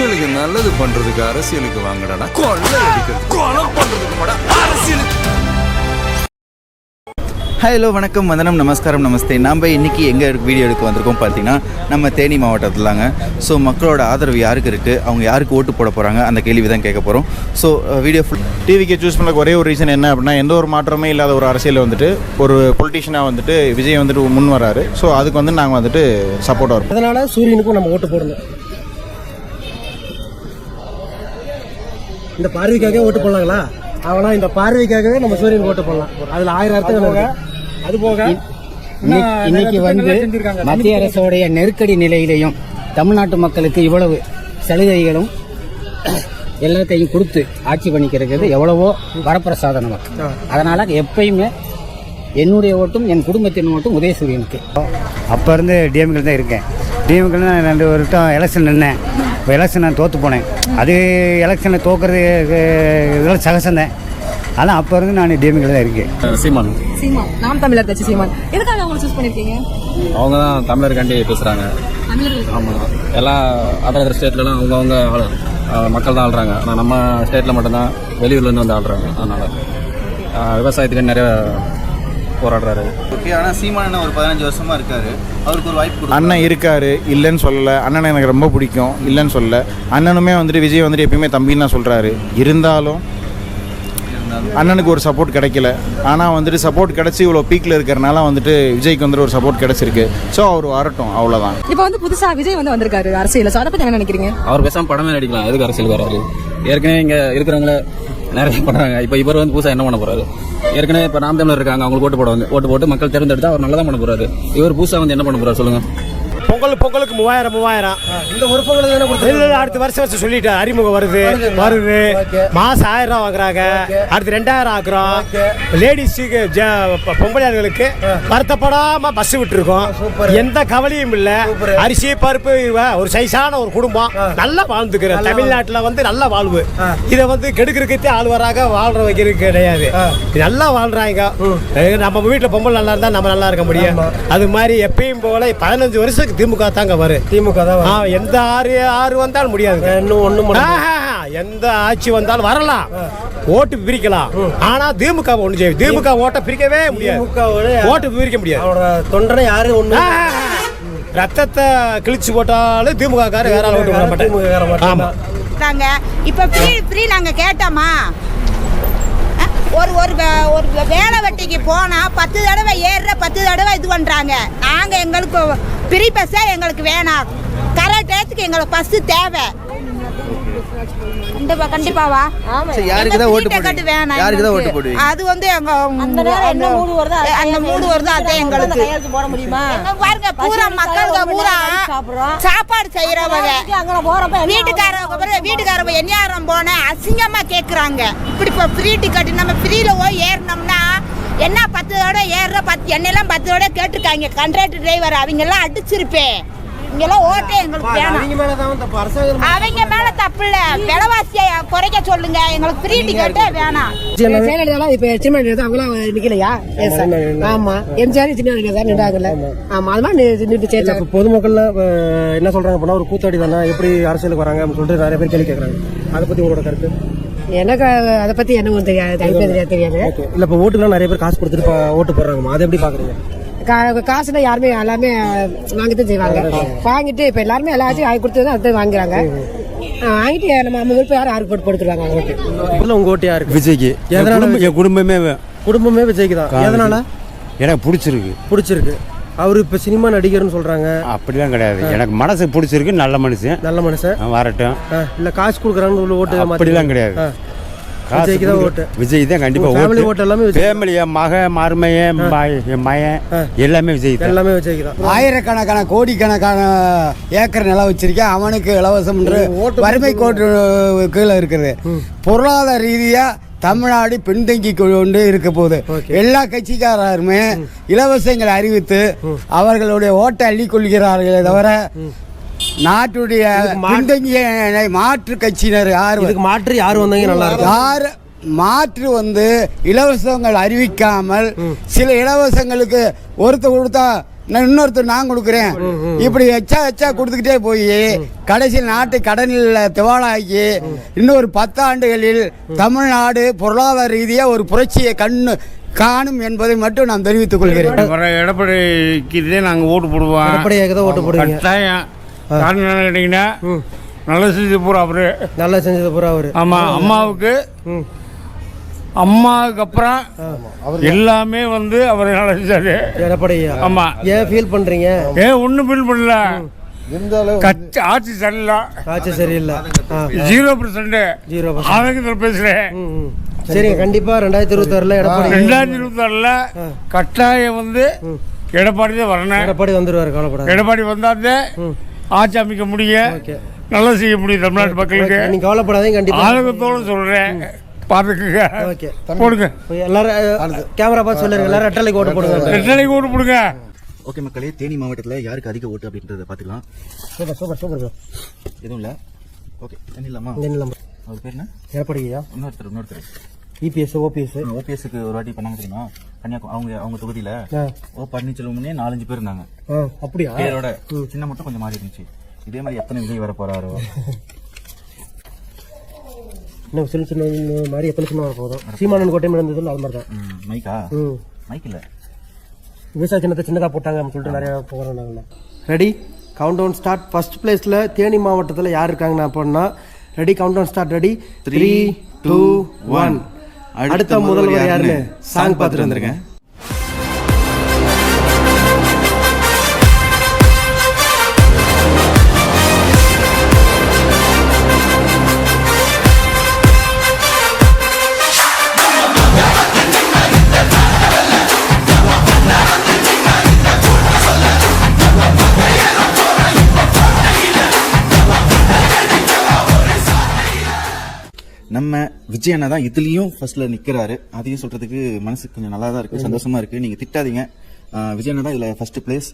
மக்களுக்கு நல்லது பண்றதுக்கு அரசியலுக்கு வாங்கடா, கொள்ளை அடிக்கிறது கொலை பண்றதுக்கு அரசியலுக்கு. ஹலோ, வணக்கம், வந்தனம், நமஸ்காரம், நமஸ்தே. நம்ம இன்றைக்கி எங்கே வீடியோ எடுக்க வந்திருக்கோம் பார்த்தீங்கன்னா நம்ம தேனி மாவட்டத்தில்தாங்க. ஸோ மக்களோட ஆதரவு யாருக்கு இருக்குது, அவங்க யாருக்கு ஓட்டு போட போகிறாங்க, அந்த கேள்வி தான் கேட்க போகிறோம். ஸோ வீடியோ டிவிக்கு சூஸ் பண்ண ஒரே ஒரு ரீசன் என்ன அப்படின்னா, எந்த ஒரு மாற்றமே இல்லாத ஒரு அரசியலில் வந்துட்டு ஒரு பொலிட்டிஷியனாக வந்துட்டு விஜய் வந்துட்டு முன் வராரு. ஸோ அதுக்கு வந்து நாங்கள் வந்துட்டு சப்போர்ட்டாக இருப்போம். அதனால் சூரியனுக்கும் நம்ம ஓட்டு போடணும். இந்த பார்வைக்காகவே ஓட்டு போடலாங்களா? அவனா இந்த பார்வைக்காகவே நம்ம சூரியனுக்கு ஓட்டு போடலாம். அதில் 1000 அர்த்தம். அது போக இன்னைக்கு வந்து மத்திய அரசுடைய நெருக்கடி நிலையிலையும் தமிழ்நாட்டு மக்களுக்கு இவ்வளவு சலுகைகளும் எல்லாத்தையும் கொடுத்து ஆட்சி பண்ணிக்கிறது எவ்வளவோ வரப்பிரசாதம் நமக்கு. அதனால எப்பயுமே என்னுடைய ஓட்டும் என் குடும்பத்தின் ஓட்டும் உதயசூரியனுக்கு. அப்போ இருந்து டிஎம்கே தான் இருக்கேன். டிஎம்கே நான் 2 வருஷம் எலெக்ஷன் நின்னேன். இப்போ எலெக்ஷன் நான் தோற்று போனேன். அது எலெக்ஷனை தோக்கிறது இதெல்லாம் சகசந்தேன். ஆனால் அப்போ இருந்து நான் டிஎம்கே தான் இருக்கேன். சீமான் நாம் தமிழர் கட்சி சீமான். எதுக்காக அவங்க சூஸ் பண்ணிருக்கீங்க? அவங்க தான் தமிழர்காண்டி பேசுகிறாங்க. ஆமாம், எல்லா அதர் ஸ்டேட்லலாம் அவங்கவுங்க மக்கள் தான் ஆள்றாங்க. ஆனால் நம்ம ஸ்டேட்டில் மட்டும்தான் வெளியூர்லேருந்து வந்து ஆள்றாங்க. அதனால் விவசாயத்துக்கு நிறைய போராடுறாரு. ஓகே, ஆனால் சீமான் ஒரு 15 வருஷமாக இருக்காரு. அவருக்கு ஒரு வாய்ப்பு அண்ணன் இருக்காரு, இல்லைன்னு சொல்லலை. அண்ணனை எனக்கு ரொம்ப பிடிக்கும், இல்லைன்னு சொல்லலை. அண்ணனுமே வந்துட்டு விஜய் வந்துட்டு எப்பயுமே தம்பின்னு தான் சொல்கிறாரு. இருந்தாலும் அண்ணனுக்கு ஒரு சப்போர்ட் கிடைக்கல. ஆனால் வந்துட்டு சப்போர்ட் கிடச்சி இவ்வளோ பீக்கில் இருக்கிறனால வந்துட்டு விஜய்க்கு வந்துட்டு ஒரு சப்போர்ட் கிடச்சிருக்கு. ஸோ அவர் வரட்டும், அவ்வளோதான். இப்போ வந்து புதுசாக விஜய் வந்து வந்திருக்காரு அரசியல். அதை பற்றி என்ன நினைக்கிறீங்க? அவர் பேசாமல் படமே நடிக்கலாம். எதுக்கு அரசியல் வராரு? ஏற்கனவே இங்கே இருக்கிறவங்கள நிறைய பண்ணுறாங்க. இப்போ இவர் வந்து புதுசாக என்ன பண்ண போறாரு? ஏற்கனவே இப்போ நாம் தமிழர் இருக்காங்க, அவங்களுக்கு ஓட்டு போட்டு மக்கள் தேர்ந்தெடுத்தா அவர் நல்லா தான் பண்ண போறாரு. இவர் புதுசாக வந்து என்ன பண்ண போறாரு சொல்லுங்க? பொங்கலுக்கு 3000 இந்த ஒரு பொங்கல் அடுத்த வருஷம் சொல்லிட்டு அறிமுகம் வருது மாசம் 1000 ரூபா வாங்குறாங்க. அடுத்து 2000 ஆக்குறோம். லேடிஸுக்கு பொம்பளையாளர்களுக்கு வருத்தப்படாம பஸ் விட்டுருக்கோம். எந்த கவலையும் இல்ல. அரிசி பருப்பு ஒரு சைஸான ஒரு குடும்பம் நல்லா வாழ்ந்துக்கிற தமிழ்நாட்டில் வந்து நல்ல வாழ்வு. இதை வந்து கெடுக்கிறதுக்கே ஆழ்வராக வாழ்ற வைக்கிறது கிடையாது. நல்லா வாழ்றாங்க. நம்ம வீட்டில் பொம்பளை நல்லா இருந்தா நம்ம நல்லா இருக்க முடியும். அது மாதிரி எப்பயும் போல 15 வருஷத்துக்கு திமுக தாங்க வரும். திமுக தான். எந்த ஆறு வந்தாலும் முடியாது. எந்த ஆட்சி வந்தாலும் வரலாம், ஓட்டு பிரிக்கலாம். ஆனா திமுக ஒண்ணு செய்யும். திமுக ஓட்டை பிரிக்கவே முடியாது. ஓட்டு பிரிக்க முடியாது. தொண்டனை யாரு ஒண்ணு ரத்தத்தை கிழிச்சு போட்டாலும் திமுக காரர் வேற ஓட்டு போட மாட்டாங்க. ஆமா, இப்ப ஃப்ரீ நாங்க கேட்டோமா? ஒரு வேலை வெட்டிக்கு போனா 10 தடவை ஏறுற 10 தடவை இது பண்றாங்க. நாங்க எங்களுக்கு ஃப்ரீ பஸ்ஸே எங்களுக்கு வேணாம். கரெக்ட் டயத்துக்கு எங்களுக்கு பஸ் தேவை. கண்டிப்பாவா? யாருக்கு தான் ஓட்டு போடுவீங்க? அது வந்து எங்க அந்த மூடு வருதோ அதே எங்களுக்கு போட முடியுமா? பாருங்க, பூரா மக்களுக்கு பூரா சாப்பாடு செய்யறவங்க வீட்டுக்காரவங்க எந்நேரம் போன அசிங்கமா கேக்குறாங்க. இப்படி இப்போ ஃப்ரீ டிக்கெட் நம்ம ஃப்ரீல போய் ஏறினோம்னா என்ன 10 தடவை ஏறுற என்னெல்லாம் 10 தடவை கேட்டுருக்காங்க. கண்ட்ராக்டர் டிரைவர் அவங்க எல்லாம் அடிச்சிருப்பேன். இங்கெல்லாம் ஓட்டே எங்களுக்கு வேணும். அவங்க மேல தப்பு இல்ல, விலைவாசியை குறைக்க சொல்லுங்க. எங்களுக்கு ஃப்ரீ டிக்கெட்டே வேணாம். இப்ப சின்ன அவங்களாம் நிக்கலையா? ஆமா, எம்ஜிஆர் சின்ன நின்றாங்கல்ல. ஆமா, அது மாதிரி பொதுமக்கள் என்ன சொல்றாங்க அப்படின்னா, ஒரு கூத்தாடி தானே எப்படி அரசியலுக்கு வராங்க அப்படின்னு சொல்லிட்டு நிறைய பேர் கேள்வி கேட்கறாங்க. அதை பத்தி உங்களோட கருத்து? எனக்கு அதை பத்தி என்ன தெரியாது. இல்ல இப்ப ஓட்டுலாம் நிறைய பேர் காசு கொடுத்துட்டு ஓட்டு போடுறாங்க. அதை எப்படி பாக்குறீங்க? காசுனா யாருமே எல்லாமே வாங்கித்தான் செய்வாங்க. வாங்கிட்டு இப்ப எல்லாருமே எல்லாத்தையும் வாங்கி கொடுத்து அதை வாங்குறாங்க. வாங்கிட்டு நம்ம விருப்பம் யாரும் போட்டு கொடுத்துருவாங்க. ஓட்டு உங்க ஓட்டு யாருக்கு? விஜய்க்கு. என் குடும்பமே விஜய்க்கு தான். எதனால? எனக்கு பிடிச்சிருக்கு. அவரு இப்ப சினிமா நடிகர்னு சொல்றாங்க. அப்படிலாம் கிடையாது. எனக்கு மனசு பிடிச்சிருக்கு. நல்ல மனுஷன் வரட்டும். இல்ல காசு கொடுக்குறான்னு ஓட்டு அப்படிலாம் கிடையாது. விஜய் தான் கண்டிப்பா. ஃபேமிலி, என் மகன், மருமையன், என் மயன் எல்லாமே விஜய் தான். ஆயிரக்கணக்கான கோடிக்கணக்கான ஏக்கர் நிலம் வச்சிருக்கேன். அவனுக்கு இலவசம் வறுமை கோட்டு கீழே இருக்குது. பொருளாதார ரீதியா தமிழ்நாடு பின்தங்கி கொண்டு இருக்க போகுது. எல்லா கட்சிக்காரருமே இலவசங்களை அறிவித்து அவர்களுடைய ஓட்டை அள்ளி கொள்கிறார்களே தவிர நாட்டுடைய பின்தங்கிய மாற்று கட்சியினர் யாரு வந்தாங்க நல்லா யாரு மாற்று வந்து இலவசங்கள் அறிவிக்காமல் சில இலவசங்களுக்கு ஒருத்தர் கொடுத்தா இன்னொருத்தர் நான் கொடுக்குறேன் இப்படி எச்சா கொடுத்துக்கிட்டே போய் கடைசியில் நாட்டு கடனில் திவாலாகி இன்னொரு 10 ஆண்டுகளில் தமிழ்நாடு பொருளாதார ரீதியாக ஒரு புரட்சியை காணும் என்பதை மட்டும் நான் தெரிவித்துக் கொள்கிறேன். எடப்பாடிக்கு நாங்கள் ஓட்டு போடுவோம். எடப்பாடியாக தான் ஓட்டு போடுவீங்க. கட்டாயம். காரணம் என்ன கேட்டிங்கன்னா நல்லா செஞ்சது பூரா அவரு. நல்லா செஞ்சது பூரா அவரு. ஆமாம். அம்மாவுக்கு அப்புறம் எல்லாமே வந்து அவர் நல்லா செஞ்சாரு எடப்பாடியா. ஆமாம். ஏன் ஃபீல் பண்ணுறீங்க? ஒன்றும் ஃபீல் பண்ணல. ஆட்சி சரியில்லை. 0% ஆரோக்கியத்தில் பேசுகிறேன். சரிங்க. கண்டிப்பா 2026 எடப்பாடி 2026 கட்டாயம் வந்து எடப்பாடி தான் வரணும். எடப்பாடி வந்துருவாரு, கவலைப்படாத. எடப்பாடி வந்தாதே ஆட்சி அமைக்க முடியும், நல்லா செய்ய முடியும் தமிழ்நாட்டு மக்களுக்கு. நீங்க கவலைப்படாதீங்க. கண்டிப்பா ஆரோக்கியத்தோடு சொல்றேன், பாத்துக்குங்க. போடுங்க எல்லாரும். கேமரா பார்த்து சொல்லுங்க. எல்லாரும் ரெட்டலைக்கு ஓட்டு போடுங்க. ரெட்டலைக்கு ஓட்டு போடுங்க. ஓகே மக்களே, தேனி மாவட்டத்தில் யாருக்கு அதிக ஓட்டு அப்படின்றத பார்த்துக்கலாம். சூப்பர். எதுவும் இல்லை. ஓகே, தண்ணிலாமா? அவர் பேர் என்ன? எடப்பாடியா. இன்னொருத்தர் இபிஎஸ் ஓபிஎஸ்க்கு ஒரு வாட்டி பண்ணாங்க தெரியுமா? அவங்க தொகுதியில் பன்னீர்செல்வம்னே 4-5 பேர் இருந்தாங்க. அப்படியா? பேரோட சின்ன மட்டும் கொஞ்சம் மாறி இருந்துச்சு. இதே மாதிரி எத்தனை விஜய் வர போறாரோ இன்னும் சின்ன மாதிரி எத்தனை சின்ன வர போதும். சீமானன் கோட்டை இருந்தது அது மாதிரி தான். மைக் இல்லை, விவசாய சின்னத்தை சின்னதாக போட்டாங்க சொல்லிட்டு நிறைய போகிறாங்க. Ready, countdown start. First பிளேஸில் தேனி மாவட்டத்தில் யார் இருக்காங்கன்னு அப்படின்னா, ready, countdown start. Ready, 3, 2, 1. அடுத்த முதல்வர் யாருன்னு சாங் பார்த்துட்டு வந்துருங்க. நம்ம விஜய் அண்ணா தான் இதுலயும் ஃபர்ஸ்ட்ல நிக்கிறாரு. அதையும் சொல்றதுக்கு மனசுக்கு கொஞ்சம் நல்லா தான் இருக்கு, சந்தோஷமா இருக்கு. நீங்க திட்டாதீங்க, விஜய் அண்ணா தான் இதுல ஃபர்ஸ்ட் பிளேஸ்.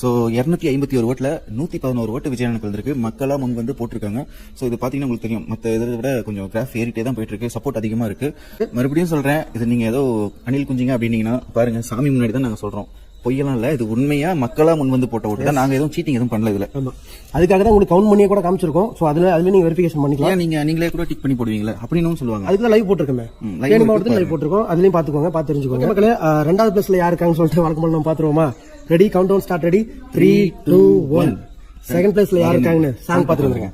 ஸோ 251 ஓட்டுல 111 ஓட்டு விஜய் அண்ணனுக்கு வந்திருக்கு. மக்களா முன் வந்து போட்டிருக்காங்க. ஸோ இது பாத்தீங்கன்னா உங்களுக்கு தெரியும், மற்ற இதை விட கொஞ்சம் கிராஃப் ஏறிட்டே தான் போயிட்டு இருக்கு. சப்போர்ட் அதிகமா இருக்கு. மறுபடியும் சொல்றேன், இது நீங்க ஏதோ அணில் குஞ்சிங்க அப்படின்னீங்கன்னா பாருங்க, சாமி முன்னாடி தான் நாங்க சொல்றோம், பொய்யெல்லாம் இல்ல. இது உண்மையா மக்களா முன் வந்து போட்ட ஓட்டு தான். நாங்க எதுவும் சீட்டிங் எதுவும் பண்ணல இதுல. அதுக்காக தான் உங்களுக்கு கவுண்ட் பண்ணியே கூட காமிச்சிருக்கோம். ஸோ அதுல நீங்க வெரிஃபிகேஷன் பண்ணிக்கலாம். நீங்களே கூட டிக் பண்ணி போடுவீங்களா அப்படின்னு சொல்லுவாங்க. அதுக்கு லைவ் போட்டிருக்கோமே, தேனி மாவட்டத்தில் லைவ் போட்டிருக்கோம். அதுலயும் பாத்துக்கோங்க, பார்த்து தெரிஞ்சுக்கோங்க. மக்களே, 2வது பிளேஸ்ல யாரு இருக்காங்கன்னு சொல்லிட்டு வழக்கம் நம்ம பாத்துருவோமா? Ready, countdown start. Ready, 3, 2, 1. Second பிளேஸ்ல யாரு இருக்காங்கன்னு சாங் பார்த்துட்டு வந்துருங்க.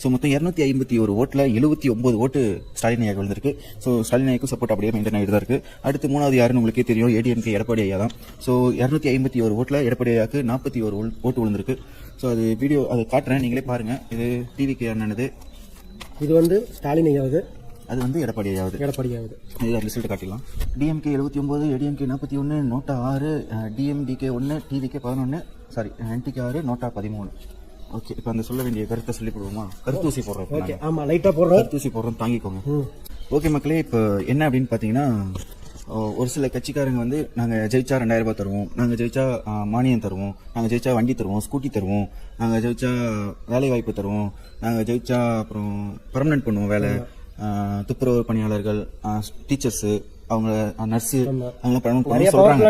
ஸோ மொத்தம் 251 ஓட்டில் 79 ஓட்டு ஸ்டாலின் ஐயா விழுந்திருக்கு. ஸோ ஸ்டாலின் ஐயாவுக்கும் சப்போர்ட் அப்படியே மெயின்டைன் ஆகிட்டு தான் இருக்கு. அடுத்து 3வது யாருன்னு உங்களுக்கே தெரியும், ஏடிஎம்கே எடப்பாடி ஐயா தான். ஸோ 251 ஓட்டில் எடப்பாடி ஐயாவுக்கு 41 ஓட்டு விழுந்திருக்கு. ஸோ அது வீடியோ அதை காட்டுறேன், நீங்களே பாருங்க. இது டிவிக்கு அண்ணனது, இது வந்து ஸ்டாலின் ஐயாவது, அது வந்து எடப்பாடி ஐயாவது. இது ரிசல்ட் காட்டிடலாம். DMK 79, ADMK 41, NOTA 6, DMDK 1, TVK 11, sorry NTK 6, NOTA 13. Okay, இப்போ அந்த சொல்ல வேண்டிய கருத்தை சொல்லி போடுவோமா? கருத்தூசி போடுறோம். ஓகே, ஆமா, லைட்டா போடுறோம். கருத்தூசி போடுறோம், தாங்கிக்கோங்க. ஓகே மக்களே, இப்போ என்ன அப்படின்னு பார்த்தீங்கன்னா, ஒரு சில கட்சிக்காரங்க வந்து நாங்கள் ஜெயிச்சா 2000 ரூபாய் தருவோம், நாங்கள் ஜெயிச்சா மானியம் தருவோம், நாங்கள் ஜெயிச்சா வண்டி தருவோம், ஸ்கூட்டி தருவோம், நாங்கள் ஜெயிச்சா வேலை வாய்ப்பு தருவோம், நாங்கள் ஜெயிச்சா அப்புறம் பர்மனன்ட் பண்ணுவோம் வேலை, துப்புரவு பணியாளர்கள், டீச்சர்ஸு, அவங்க நர்ஸு, சொல்றாங்க.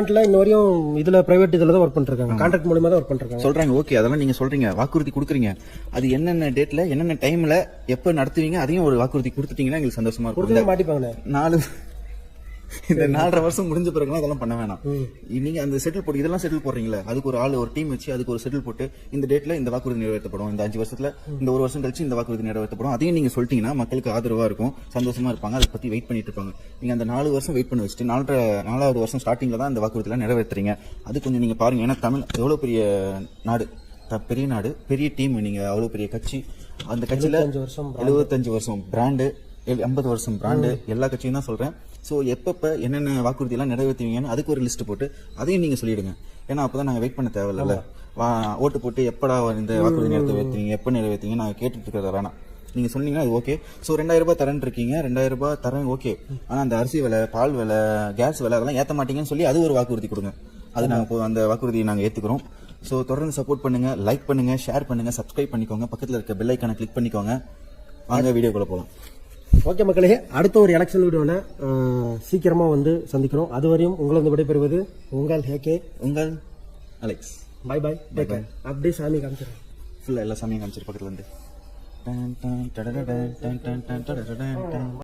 இதுல பிரைவேட் இதுல தான் ஒர்க் பண்ணிருக்காங்க, கான்ட்ராக்ட் மூலமா தான் ஒர்க் பண்றாங்க சொல்றாங்க. ஓகே, அதெல்லாம் நீங்க சொல்றீங்க, வாக்குறுதி கொடுக்குறீங்க. அது என்னென்ன டேட்ல என்னென்ன டைம்ல எப்ப நடத்துவீங்க, அதையும் ஒரு வாக்குறுதி கொடுத்துட்டீங்கன்னா எங்களுக்கு சந்தோஷமா இருக்கும். மாட்டிப்பாங்க. இந்த 4.5 வருஷம் முடிஞ்ச பிறகுலாம் இதெல்லாம் பண்ண வேணாம். நீங்க அந்த செட்டில் போட்டு இதெல்லாம் செட்டில் போடுறீங்களா, அதுக்கு ஒரு ஆள், ஒரு டீம் வச்சு அதுக்கு ஒரு செட்டில் போட்டு இந்த டேட்ல இந்த வாக்குறுதி நிறைவேற்றப்படும், இந்த 5 வருஷத்துல இந்த 1 வருஷம் கழிச்சு இந்த வாக்குறுதி நிறைவேற்றப்படும், அதையும் நீங்க சொல்லிட்டீங்கன்னா மக்களுக்கு ஆதரவா இருக்கும், சந்தோஷமா இருப்பாங்க, அதை பத்தி வெயிட் பண்ணிட்டு இருப்பாங்க. நீங்க அந்த 4 வருஷம் வெயிட் பண்ணி வச்சுட்டு 4வது வருஷம் ஸ்டார்டிங்ல தான் இந்த வாக்குறுதி எல்லாம் நிறைவேற்றுறீங்க. அது கொஞ்சம் நீங்க பாருங்க. ஏன்னா தமிழ் எவ்வளவு பெரிய நாடு, பெரிய நாடு, பெரிய டீம், நீங்க அவ்வளவு பெரிய கட்சி. அந்த கட்சியில 75 வருஷம் பிராண்டு, 50 வருஷம் பிராண்டு, எல்லா கட்சியும் தான் சொல்றேன். ஸோ எப்பப்போ என்னென்ன வாக்குறுதி எல்லாம் நிறைவேற்றுவீங்கன்னு அதுக்கு ஒரு லிஸ்ட் போட்டு அதையும் நீங்கள் சொல்லிடுங்க. ஏன்னா அப்போ தான் நாங்கள் வெயிட் பண்ண தேவையில்ல. ஓட்டு போட்டு எப்படா இந்த வாக்குறுதி நிறைவேற்றுவீங்க, எப்போ நிறைவேற்றுவீங்க நாங்கள் கேட்டுட்டு இருக்கிறத வேணாம். நீங்கள் சொன்னீங்கன்னா அது ஓகே. ஸோ 2000 ரூபாய் தரேன் இருக்கீங்க, 2000 ரூபாய் தரேன் ஓகே. ஆனால் அந்த அரிசி விலை, பால் விலை, கேஸ் விலை அதெல்லாம் ஏற்ற மாட்டீங்கன்னு சொல்லி அது ஒரு வாக்குறுதி கொடுங்க. அது நாங்கள் அந்த வாக்குறுதியை நாங்கள் ஏற்றுக்கிறோம். ஸோ தொடர்ந்து சப்போர்ட் பண்ணுங்கள், லைக் பண்ணுங்கள், ஷேர் பண்ணுங்கள், சப்ஸ்கிரைப் பண்ணிக்கோங்க, பக்கத்தில் இருக்க பெல் ஐக்கானை கிளிக் பண்ணிக்கோங்க. வாங்க வீடியோக்குள்ளே போகலாம். ஓகே மக்களே, அடுத்த ஒரு எலெக்ஷன் வீடியோவில் சீக்கிரமாக வந்து சந்திக்கிறோம். அதுவரையும் உங்களை வந்து விடைபெறுவது உங்கள் ஹேகே, உங்கள் அலெக்ஸ். பாய் பாய். அப்படியே சாமி காமிச்சிடுறேன். ஃபுல்லாக எல்லா சாமியும் காமிச்சிரு பக்கத்தில் இருந்து.